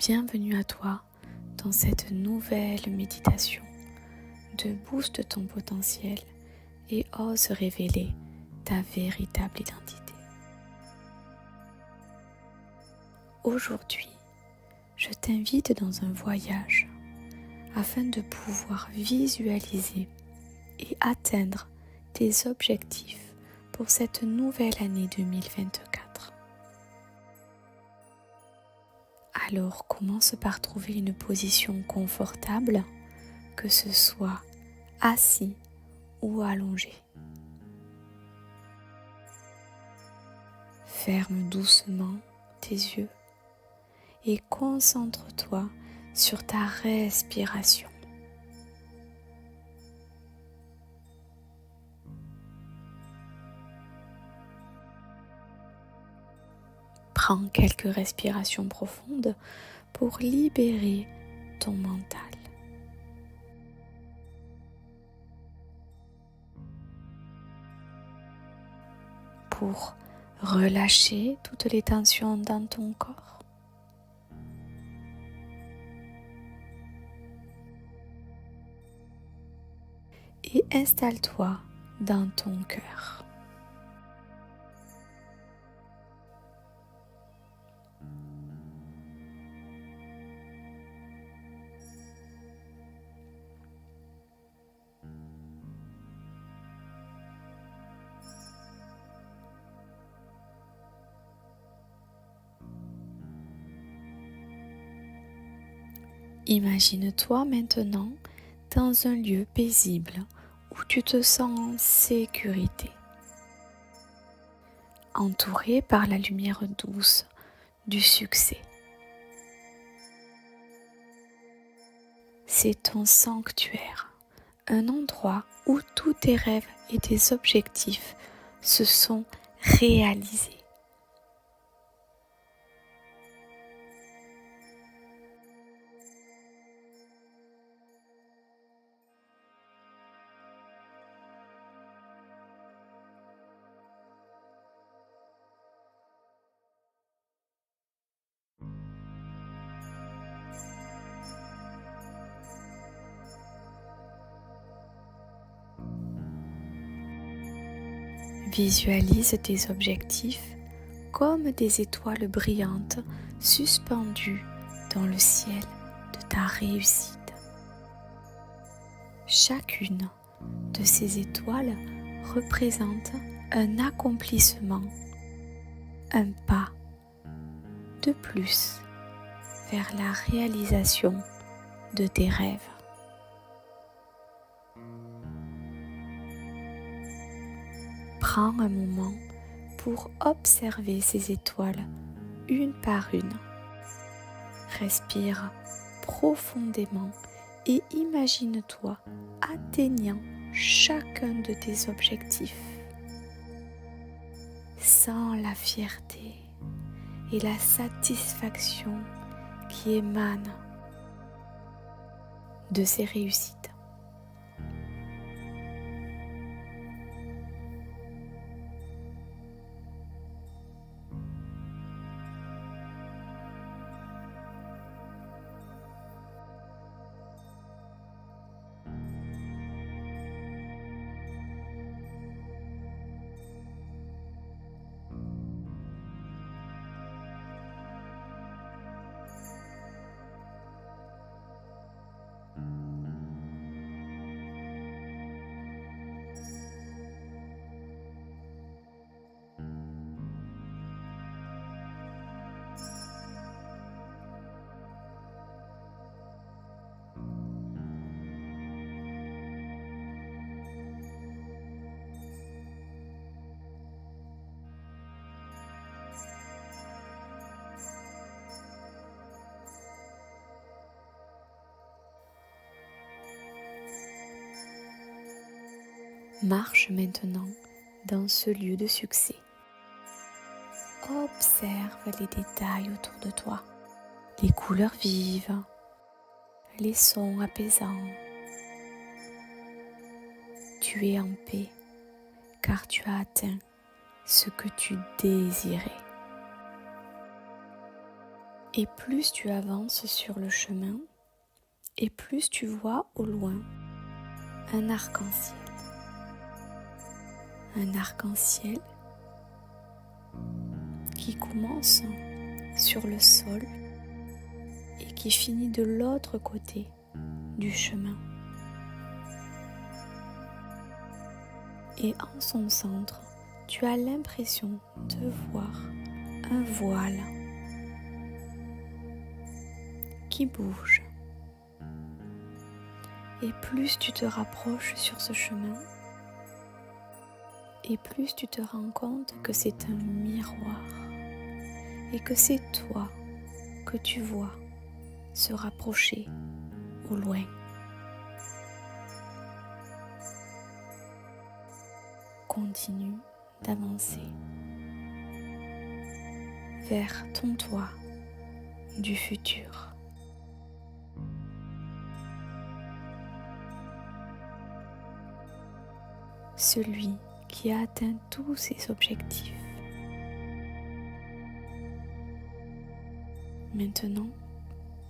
Bienvenue à toi dans cette nouvelle méditation de booste ton potentiel et ose révéler ta véritable identité. Aujourd'hui, je t'invite dans un voyage afin de pouvoir visualiser et atteindre tes objectifs pour cette nouvelle année 2024. Alors commence par trouver une position confortable, que ce soit assis ou allongé. Ferme doucement tes yeux et concentre-toi sur ta respiration. Prends quelques respirations profondes pour libérer ton mental. Pour relâcher toutes les tensions dans ton corps. Et installe-toi dans ton cœur. Imagine-toi maintenant dans un lieu paisible où tu te sens en sécurité, entouré par la lumière douce du succès. C'est ton sanctuaire, un endroit où tous tes rêves et tes objectifs se sont réalisés. Visualise tes objectifs comme des étoiles brillantes suspendues dans le ciel de ta réussite. Chacune de ces étoiles représente un accomplissement, un pas de plus vers la réalisation de tes rêves. Prends un moment pour observer ces étoiles une par une. Respire profondément et imagine-toi atteignant chacun de tes objectifs. Sens la fierté et la satisfaction qui émanent de ces réussites. Marche maintenant dans ce lieu de succès. Observe les détails autour de toi, les couleurs vives, les sons apaisants. Tu es en paix car tu as atteint ce que tu désirais. Et plus tu avances sur le chemin, et plus tu vois au loin un arc-en-ciel. Un arc-en-ciel qui commence sur le sol et qui finit de l'autre côté du chemin. Et en son centre, tu as l'impression de voir un voile qui bouge. Et plus tu te rapproches sur ce chemin, et plus tu te rends compte que c'est un miroir et que c'est toi que tu vois se rapprocher au loin. Continue d'avancer vers ton toi du futur. Celui qui a atteint tous ses objectifs. Maintenant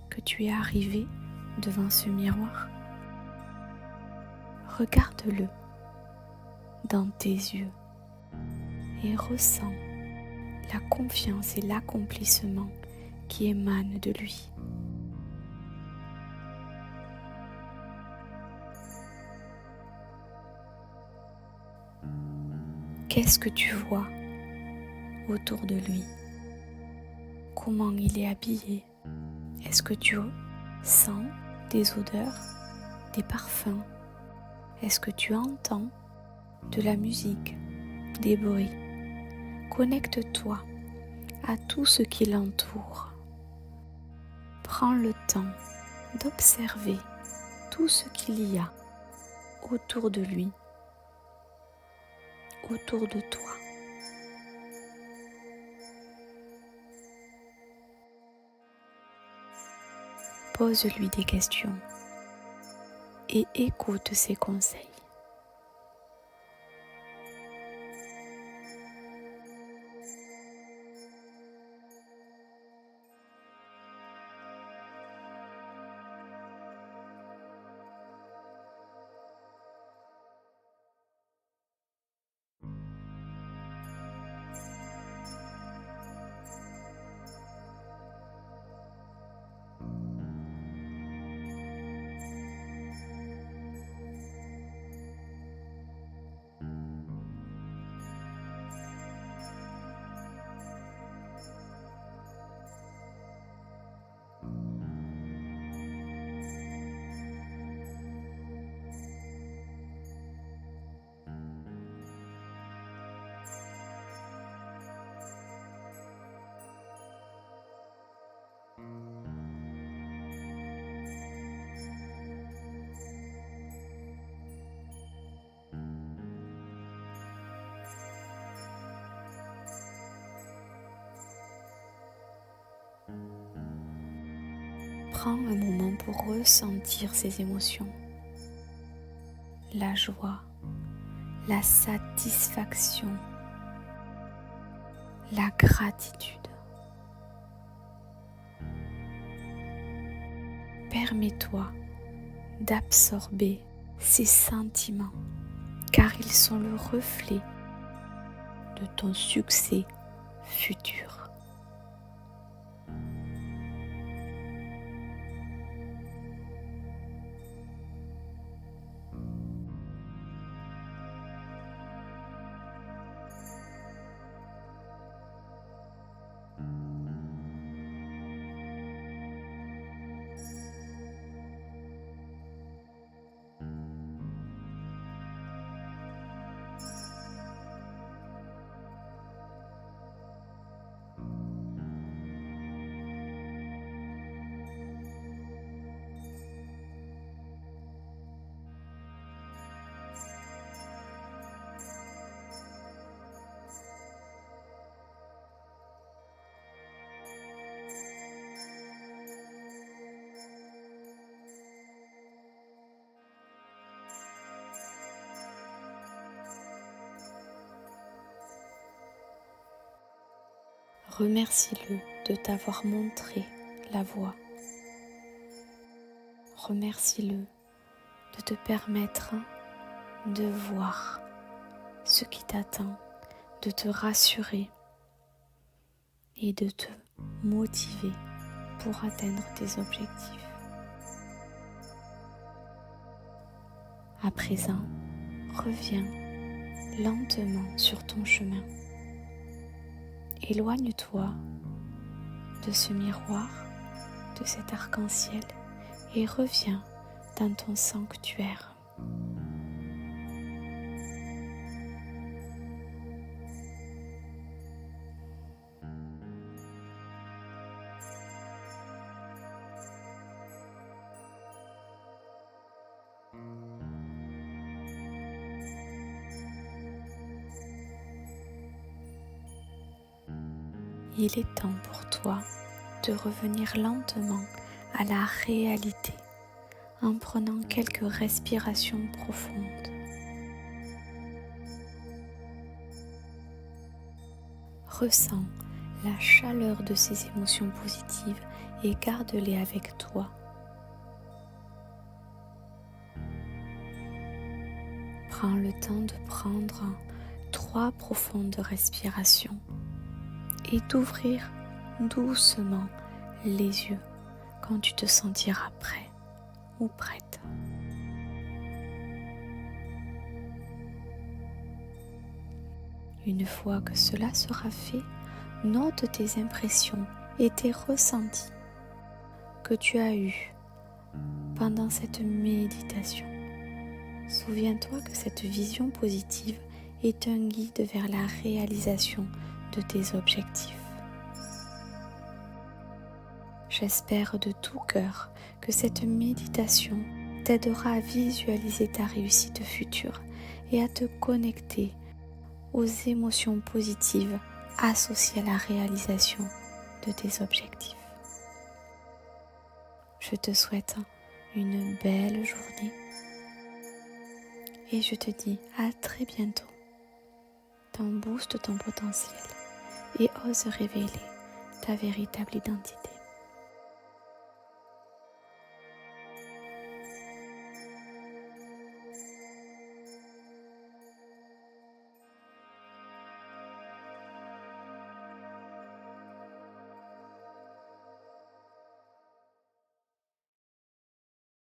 que tu es arrivé devant ce miroir, regarde-le dans tes yeux et ressens la confiance et l'accomplissement qui émanent de lui. Qu'est-ce que tu vois autour de lui? Comment il est habillé? Est-ce que tu sens des odeurs, des parfums? Est-ce que tu entends de la musique, des bruits? Connecte-toi à tout ce qui l'entoure. Prends le temps d'observer tout ce qu'il y a autour de lui, autour de toi. Pose-lui des questions et écoute ses conseils. Prends un moment pour ressentir ces émotions. La joie, la satisfaction, la gratitude. Permets-toi d'absorber ces sentiments car ils sont le reflet de ton succès futur. Remercie-le de t'avoir montré la voie. Remercie-le de te permettre de voir ce qui t'attend, de te rassurer et de te motiver pour atteindre tes objectifs. À présent, reviens lentement sur ton chemin. Éloigne-toi de ce miroir, de cet arc-en-ciel et reviens dans ton sanctuaire. Il est temps pour toi de revenir lentement à la réalité en prenant quelques respirations profondes. Ressens la chaleur de ces émotions positives et garde-les avec toi. Prends le temps de prendre 3 profondes respirations et d'ouvrir doucement les yeux quand tu te sentiras prêt ou prête. Une fois que cela sera fait, note tes impressions et tes ressentis que tu as eus pendant cette méditation. Souviens-toi que cette vision positive est un guide vers la réalisation de tes objectifs. J'espère de tout cœur que cette méditation t'aidera à visualiser ta réussite future et à te connecter aux émotions positives associées à la réalisation de tes objectifs. Je te souhaite une belle journée et je te dis à très bientôt. Booste ton potentiel et ose révéler ta véritable identité.